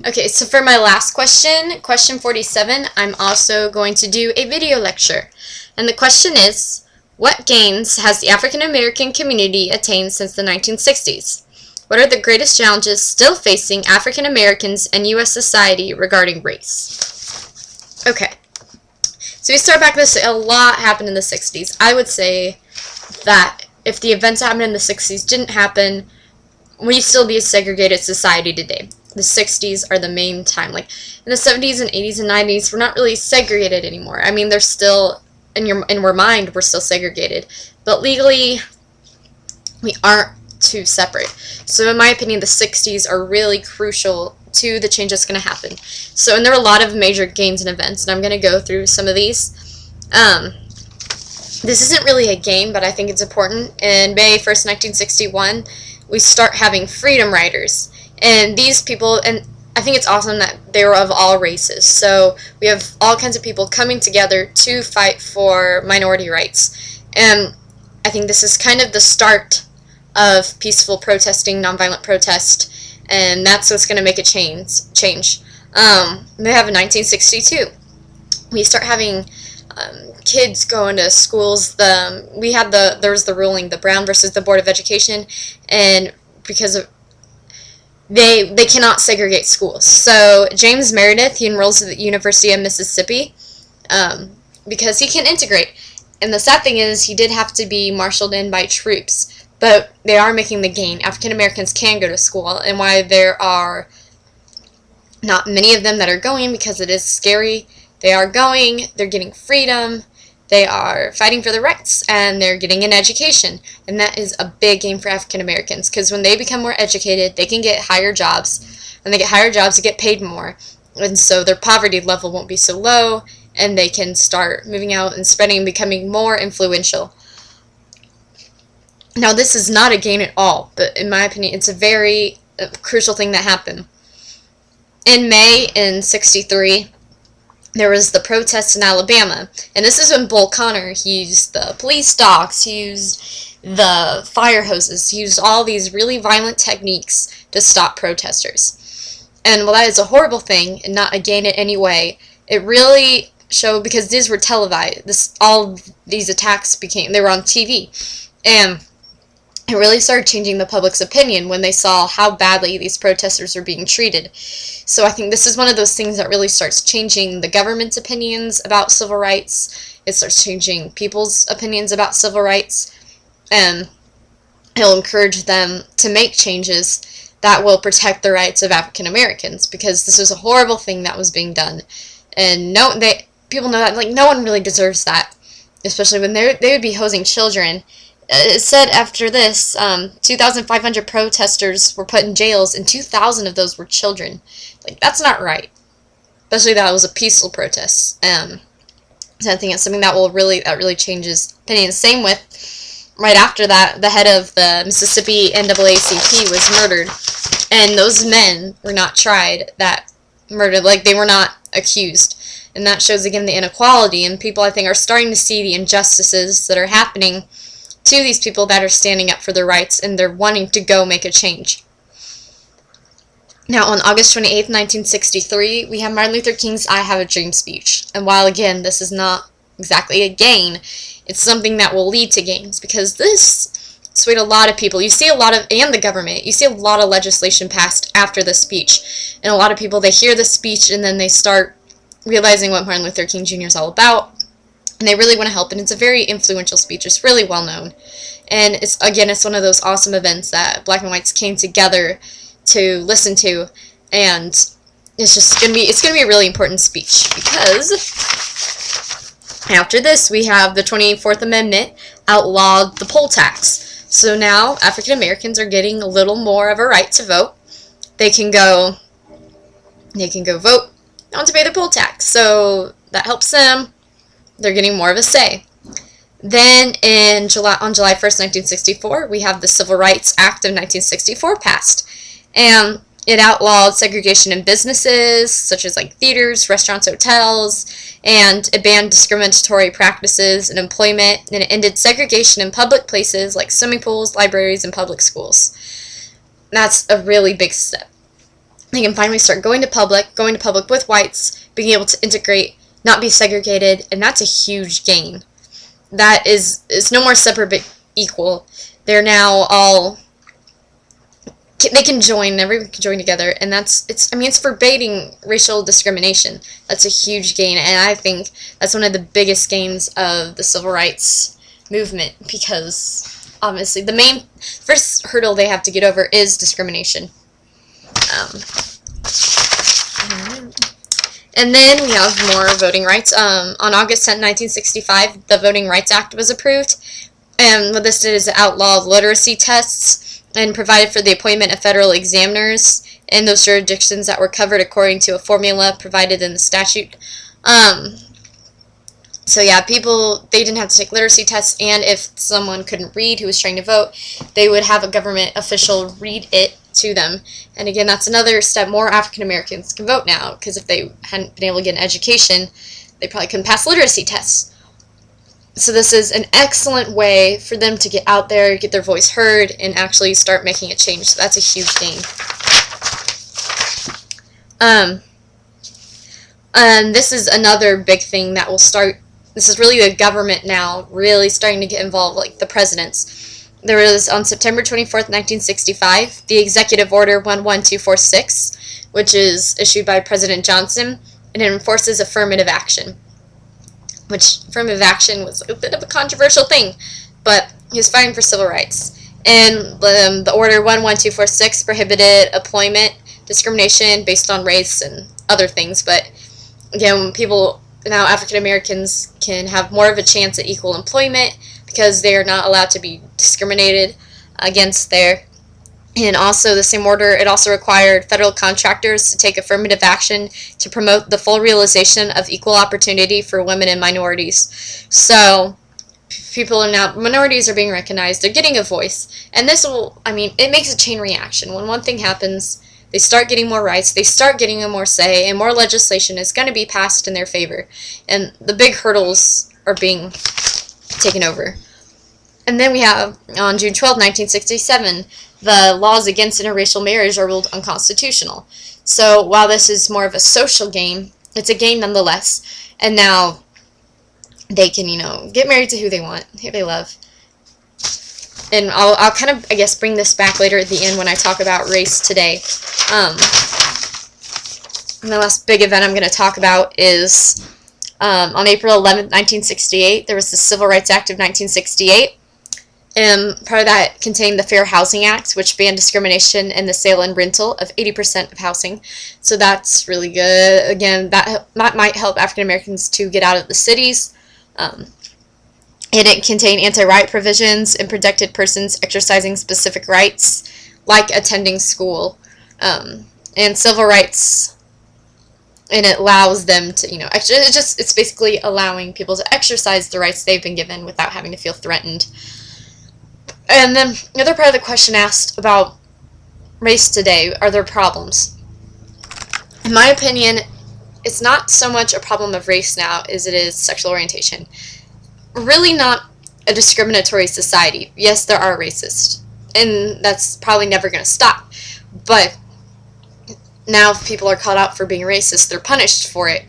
Okay, so for my last question, question 47, I'm also going to do a video lecture. And the question is, what gains has the African American community attained since the 1960s? What are the greatest challenges still facing African Americans and U.S. society regarding race? Okay, so we start back this, a lot happened in the 60s. I would say that if the events that happened in the 60s didn't happen, we'd still be a segregated society today. The 60s are the main time. Like, in the 70s and 80s and 90s, we're not really segregated anymore. I mean, they're still, in our mind, we're still segregated. But legally, we aren't too separate. So in my opinion, the 60s are really crucial to the change that's going to happen. So, and there are a lot of major gains and events, and I'm going to go through some of these. This isn't really a game, but I think it's important. In May 1st, 1961, we start having freedom riders. And these people, and I think it's awesome that they were of all races. So we have all kinds of people coming together to fight for minority rights. And I think this is kind of the start of peaceful protesting, nonviolent protest, and that's what's going to make a change. We have in 1962. We start having kids going to schools. There was the ruling, the Brown versus the Board of Education, and because of they cannot segregate schools. So James Meredith, he enrolls at the University of Mississippi because he can integrate. And the sad thing is, he did have to be marshaled in by troops, but they are making the gain. African Americans can go to school, and why there are not many of them that are going, because it is scary. They are going, they're getting freedom, they are fighting for their rights, and they're getting an education. And that is a big gain for African Americans, because when they become more educated, they can get higher jobs, and they get higher jobs to get paid more. And so their poverty level won't be so low, and they can start moving out and spreading and becoming more influential. Now, this is not a gain at all, but in my opinion, it's a very crucial thing that happened. In May in 63, there was the protests in Alabama, and this is when Bull Connor, he used the police dogs, he used the fire hoses, he used all these really violent techniques to stop protesters. And while that is a horrible thing, and not a gain in any way, it really showed, because these were televised, all these attacks they were on TV, and it really started changing the public's opinion when they saw how badly these protesters were being treated. So I think this is one of those things that really starts changing the government's opinions about civil rights. It starts changing people's opinions about civil rights, and it'll encourage them to make changes that will protect the rights of African Americans, because this was a horrible thing that was being done, and people know that, like, no one really deserves that, especially when they would be hosing children. It said after this, 2,500 protesters were put in jails, and 2,000 of those were children. Like, that's not right. Especially that it was a peaceful protest. So I think it's something that really changes opinion. Same with, right after that, the head of the Mississippi NAACP was murdered, and those men were not tried that murdered, like, they were not accused. And that shows, again, the inequality, and people, I think, are starting to see the injustices that are happening to these people that are standing up for their rights, and they're wanting to go make a change. Now, on August 28th, 1963, we have Martin Luther King's I Have a Dream speech. And while, again, this is not exactly a gain, it's something that will lead to gains, because this swayed a lot of people. You see a lot of, and the government, you see a lot of legislation passed after the speech. And a lot of people, they hear the speech, and then they start realizing what Martin Luther King Jr. is all about, and they really want to help, and it's a very influential speech. It's really well known, and it's one of those awesome events that black and whites came together to listen to, and it's gonna be a really important speech, because after this we have the 24th Amendment outlawed the poll tax. So now African Americans are getting a little more of a right to vote. They can go vote, not to pay their poll tax, so that helps them. They're getting more of a say. Then on July 1st, 1964, we have the Civil Rights Act of 1964 passed. And it outlawed segregation in businesses, such as like theaters, restaurants, hotels, and it banned discriminatory practices in employment, and it ended segregation in public places like swimming pools, libraries, and public schools. That's a really big step. they can finally start going to public with whites, being able to integrate, not be segregated, and that's a huge gain. That is, it's no more separate but equal. They're now all, they can join, everyone can join together, and it's forbidding racial discrimination. That's a huge gain, and I think that's one of the biggest gains of the civil rights movement, because obviously the main first hurdle they have to get over is discrimination. And then we have more voting rights. On August 10, 1965, the Voting Rights Act was approved, and what this did is it outlawed literacy tests and provided for the appointment of federal examiners in those jurisdictions that were covered according to a formula provided in the statute. So yeah, people, they didn't have to take literacy tests, and if someone couldn't read who was trying to vote, they would have a government official read it to them. And again, that's another step. More African Americans can vote now, because if they hadn't been able to get an education, they probably couldn't pass literacy tests. So this is an excellent way for them to get out there, get their voice heard, and actually start making a change. So that's a huge gain. And this is another big thing that will start. This is really the government now really starting to get involved, like the presidents. There was, on September 24th, 1965, the Executive Order 11246, which is issued by President Johnson, and it enforces affirmative action. Which, affirmative action was a bit of a controversial thing, but he was fighting for civil rights. And the Order 11246 prohibited employment discrimination based on race and other things, but again, people, now African Americans can have more of a chance at equal employment because they are not allowed to be discriminated against there. And also, the same order, it also required federal contractors to take affirmative action to promote the full realization of equal opportunity for women and minorities. So, people are now, minorities are being recognized, they're getting a voice. And this will, it makes a chain reaction. When one thing happens, they start getting more rights, they start getting a more say, and more legislation is going to be passed in their favor. And the big hurdles are being taken over. And then we have, on June 12, 1967, the laws against interracial marriage are ruled unconstitutional. So while this is more of a social gain, it's a gain nonetheless. And now they can, get married to who they want, who they love. And I'll kind of, I guess, bring this back later at the end when I talk about race today. And the last big event I'm going to talk about is on April 11th, 1968, there was the Civil Rights Act of 1968. And part of that contained the Fair Housing Act, which banned discrimination in the sale and rental of 80% of housing. So that's really good. Again, that might help African Americans to get out of the cities. And it contained anti-riot provisions and protected persons exercising specific rights, like attending school, and civil rights. And it allows them to, it's basically allowing people to exercise the rights they've been given without having to feel threatened. And then the other part of the question asked about race today, are there problems? In my opinion, it's not so much a problem of race now as it is sexual orientation. We're really not a discriminatory society. Yes, there are racists, and that's probably never going to stop. But now if people are called out for being racist, they're punished for it.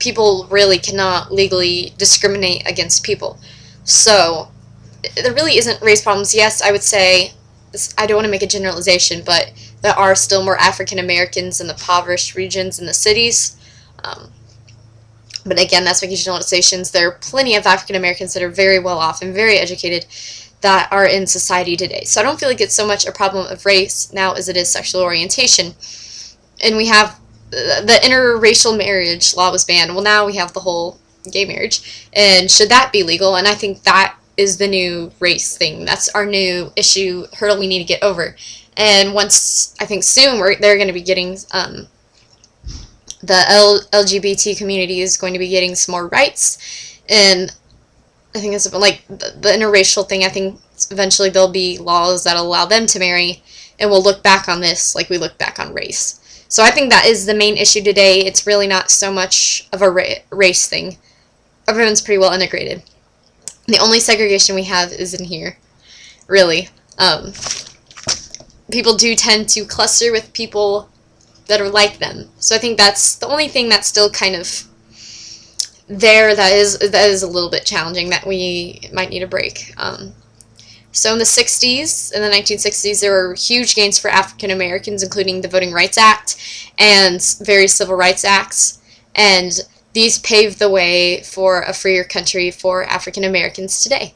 People really cannot legally discriminate against people. So there really isn't race problems. Yes, I would say, I don't want to make a generalization, but there are still more African Americans in the impoverished regions in the cities. But again, that's making generalizations. There are plenty of African Americans that are very well off and very educated that are in society today. So I don't feel like it's so much a problem of race now as it is sexual orientation. And we have the interracial marriage law was banned. Well, now we have the whole gay marriage. And should that be legal? And I think that is the new race thing. That's our new issue, hurdle we need to get over. And once, I think soon, they're going to be getting, the LGBT community is going to be getting some more rights. And I think it's like the interracial thing, I think eventually there'll be laws that allow them to marry, and we'll look back on this like we look back on race. So I think that is the main issue today. It's really not so much of a race thing. Everyone's pretty well integrated. The only segregation we have is in here, really. People do tend to cluster with people that are like them. So I think that's the only thing that's still kind of there that is a little bit challenging, that we might need a break. So in the 60s, in the 1960s, there were huge gains for African Americans, including the Voting Rights Act and various civil rights acts, and these paved the way for a freer country for African Americans today.